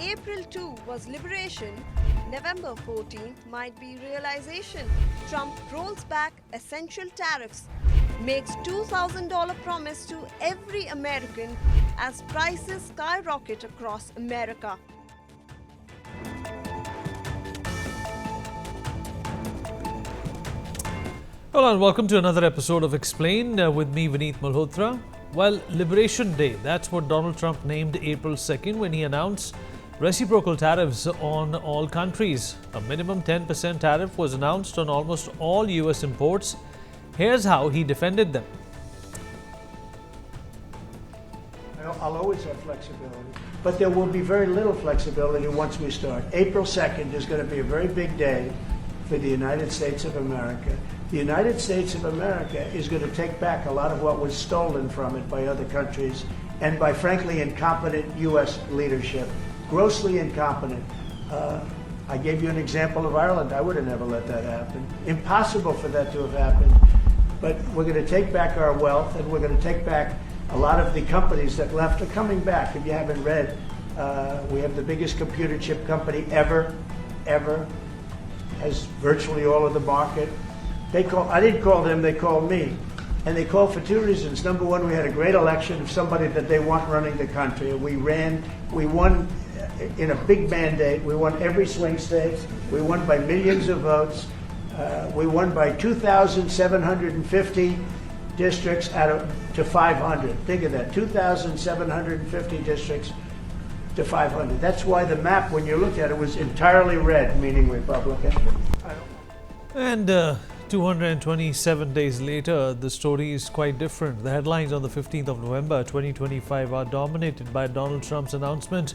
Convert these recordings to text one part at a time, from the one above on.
April 2 was liberation, November 14 might be realization. Trump rolls back essential tariffs, makes $2,000 promise to every American as prices skyrocket across America. Hello and welcome to another episode of Xplained with me, Vineet Malhotra. Well, Liberation Day, that's what Donald Trump named April 2nd when he announced reciprocal tariffs on all countries. A minimum 10% tariff was announced on almost all US imports. Here's how he defended them. I'll always have flexibility, but there will be very little flexibility once we start. April 2nd is going to be a very big day for the United States of America. The United States of America is going to take back a lot of what was stolen from it by other countries and by, frankly, incompetent U.S. leadership. Grossly incompetent. I gave you an example of Ireland. I would have never let that happen. Impossible for that to have happened. But we're going to take back our wealth, and we're going to take back a lot of the companies that left are coming back. If you haven't read, we have the biggest computer chip company ever, has virtually all of the market. I didn't call them, they called me. And they called for two reasons. Number one, we had a great election of somebody that they want running the country. We won in a big mandate. We won every swing state. We won by millions of votes. We won by 2,750 districts to 500. Think of that, 2,750 districts to 500. That's why the map, when you looked at it, was entirely red, meaning Republican. And 227 days later, the story is quite different. The headlines on the 15th of November 2025 are dominated by Donald Trump's announcement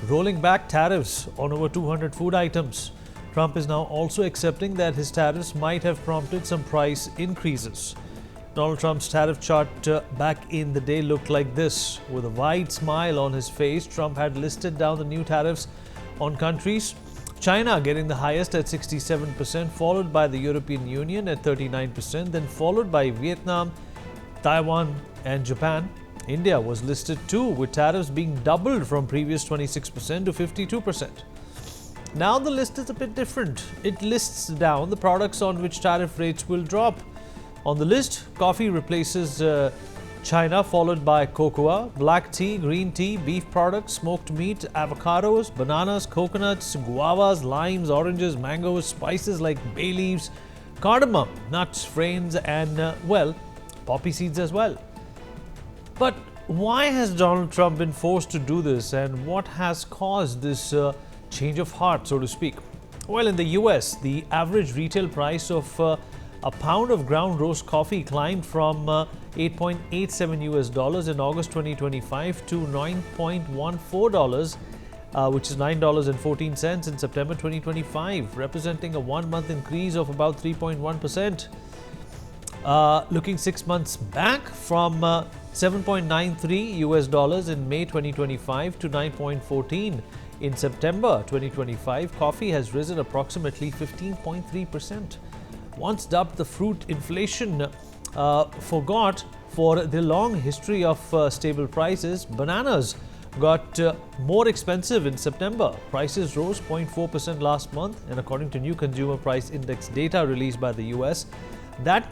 rolling back tariffs on over 200 food items. Trump is now also accepting that his tariffs might have prompted some price increases. Donald Trump's tariff chart back in the day looked like this. With a wide smile on his face, Trump had listed down the new tariffs on countries. China getting the highest at 67%, followed by the European Union at 39%, then followed by Vietnam, Taiwan and Japan. India was listed too, with tariffs being doubled from previous 26% to 52%. Now the list is a bit different. It lists down the products on which tariff rates will drop. On the list, coffee replaces China, followed by cocoa, black tea, green tea, beef products, smoked meat, avocados, bananas, coconuts, guavas, limes, oranges, mangoes, spices like bay leaves, cardamom, nuts, grains, and, poppy seeds as well. But why has Donald Trump been forced to do this, and what has caused this change of heart, so to speak? Well, in the US, the average retail price of a pound of ground roast coffee climbed from $8.87 in August 2025 to $9.14, which is $9.14 in September 2025, representing a 1 month increase of about 3.1%. Looking 6 months back, from $7.93 in May 2025 to $9.14 in September 2025, coffee has risen approximately 15.3%. Once dubbed the fruit inflation forgot for the long history of stable prices, bananas got more expensive in September. Prices rose 0.4% last month, and according to new consumer price index data released by the US, that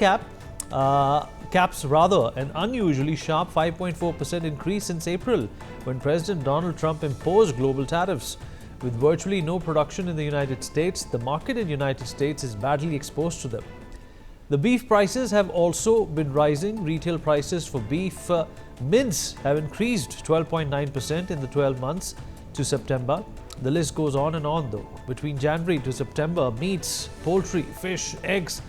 caps rather an unusually sharp 5.4% increase since April, when President Donald Trump imposed global tariffs. With virtually no production in the United States, the market in the United States is badly exposed to them. The beef prices have also been rising. Retail prices for beef mince have increased 12.9% in the 12 months to September. The list goes on and on though. Between January to September, meats, poultry, fish, eggs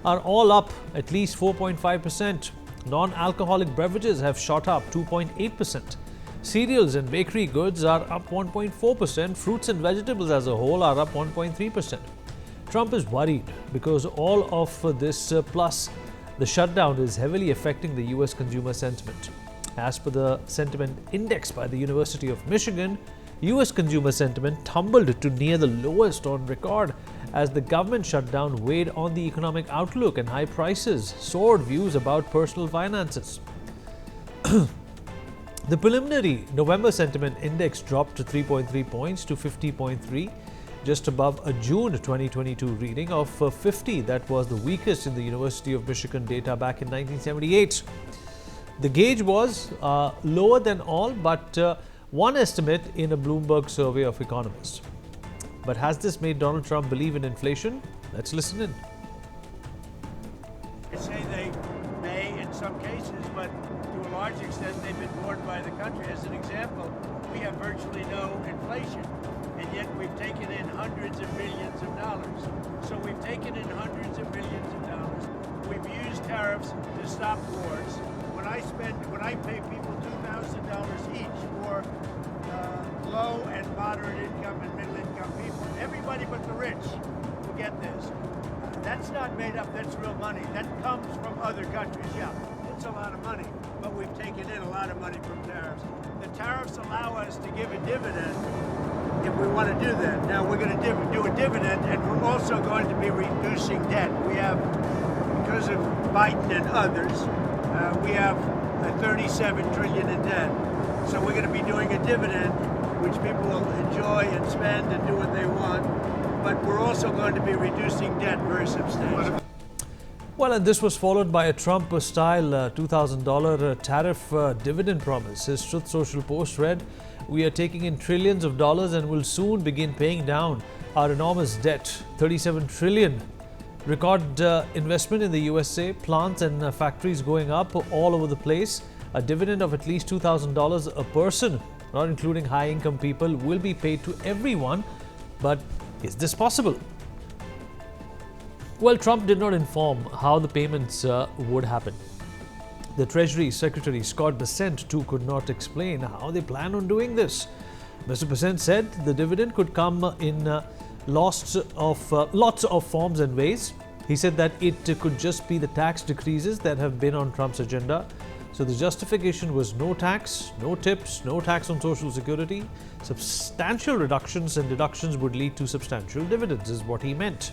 are all up at least 4.5%. Non-alcoholic beverages have shot up 2.8%. Cereals and bakery goods are up 1.4%. Fruits and vegetables as a whole are up 1.3%. Trump is worried because all of this plus the shutdown is heavily affecting the US consumer sentiment. As per the sentiment index by the University of Michigan, US consumer sentiment tumbled to near the lowest on record as the government shutdown weighed on the economic outlook and high prices soared views about personal finances. The preliminary November sentiment index dropped to 3.3 points to 50.3, just above a June 2022 reading of 50 that was the weakest in the University of Michigan data back in 1978. The gauge was lower than all but one estimate in a Bloomberg survey of economists. But has this made Donald Trump believe in inflation? Let's listen in. They say they may in some cases, but to a large extent they've been borne by the country. As an example, we have virtually no inflation, and yet we've taken in hundreds of millions of dollars. So we've taken in hundreds of millions of dollars. We've used tariffs to stop wars. When I pay people $2,000 each for low and moderate income and middle income people, everybody but the rich will get this. That's not made up, that's real money. That comes from other countries, yeah. It's a lot of money, but we've taken in a lot of money from tariffs. The tariffs allow us to give a dividend if we want to do that. Now we're going to do a dividend, and we're also going to be reducing debt. We have, because of Biden and others, we have $37 trillion in debt. So we're going to be doing a dividend, which people will enjoy and spend and do what they want. But we're also going to be reducing debt very substantially. Well, and this was followed by a Trump-style $2,000 tariff dividend promise. His Truth Social post read, "We are taking in trillions of dollars and will soon begin paying down our enormous debt." 37 trillion. Record investment in the USA, plants and factories going up all over the place. A dividend of at least $2,000 a person, not including high-income people, will be paid to everyone. But is this possible? Well, Trump did not inform how the payments would happen. The Treasury Secretary Scott Bessent too could not explain how they plan on doing this. Mr. Bessent said the dividend could come in lots of forms and ways. He said that it could just be the tax decreases that have been on Trump's agenda. So the justification was no tax, no tips, no tax on Social Security. Substantial reductions and deductions would lead to substantial dividends, is what he meant.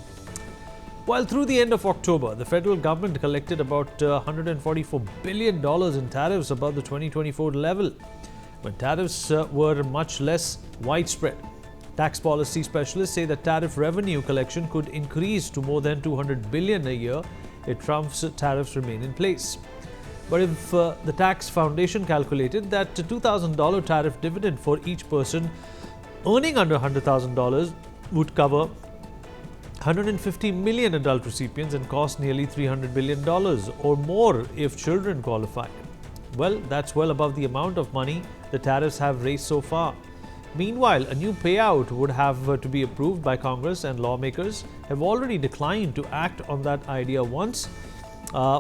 While through the end of October, the federal government collected about $144 billion in tariffs above the 2024 level, when tariffs were much less widespread. Tax policy specialists say that tariff revenue collection could increase to more than $200 billion a year if Trump's tariffs remain in place. But if the tax foundation calculated that $2,000 tariff dividend for each person earning under $100,000 would cover 150 million adult recipients and cost nearly $300 billion or more if children qualify. Well, that's well above the amount of money the tariffs have raised so far. Meanwhile, a new payout would have to be approved by Congress, and lawmakers have already declined to act on that idea once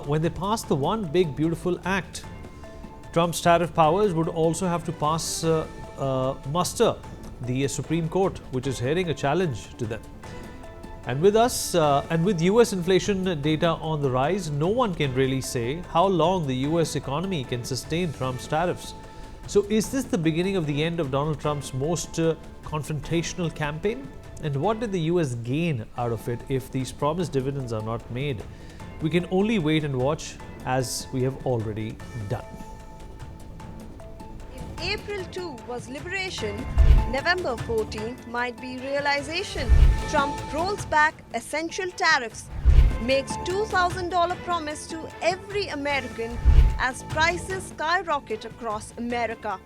when they passed the One Big Beautiful Act. Trump's tariff powers would also have to pass muster the Supreme Court, which is hearing a challenge to them. And with US inflation data on the rise, no one can really say how long the US economy can sustain Trump's tariffs. So is this the beginning of the end of Donald Trump's most confrontational campaign? And what did the US gain out of it if these promised dividends are not made? We can only wait and watch, as we have already done. If April 2 was liberation, November 14th might be realization. Trump rolls back essential tariffs, makes $2,000 promise to every American as prices skyrocket across America.